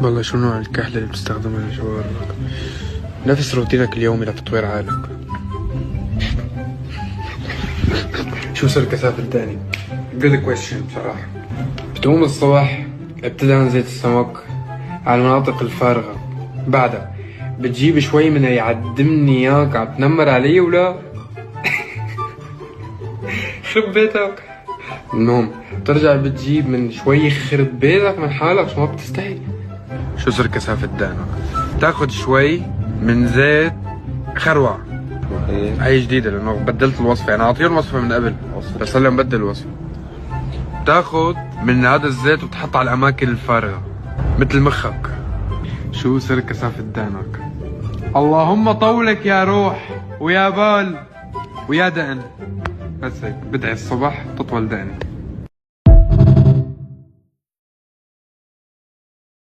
والله شو نوع الكحلة اللي بتستخدمها للشاورما؟ نفس روتينك اليومي لتطوير عقلك. شو سر كثافة الدقني؟ good question بصراحة. بتقوم الصبح بتدهن زيت السمك على المناطق الفارغة، بعدها بتجيب شوي من يعدمني اياك عم تنمر علي ولا؟ خرب بيتك. المهم بترجع بتجيب من شوي خرب بيتك من حالك، شو ما بتستحي. شو سر كثافة دقنك؟ تاخد شوي من زيت خروع. هي جديدة لأنه بدلت الوصفة، يعني أعطيه الوصفة من قبل بس هلا مبدل الوصفة. تاخد من هذا الزيت وتحط على الأماكن الفارغة مثل مخك. شو سر كثافة دقنك؟ اللهم طولك يا روح ويا بال ويا دقن. بس هيك بدعي الصبح تطول دقني.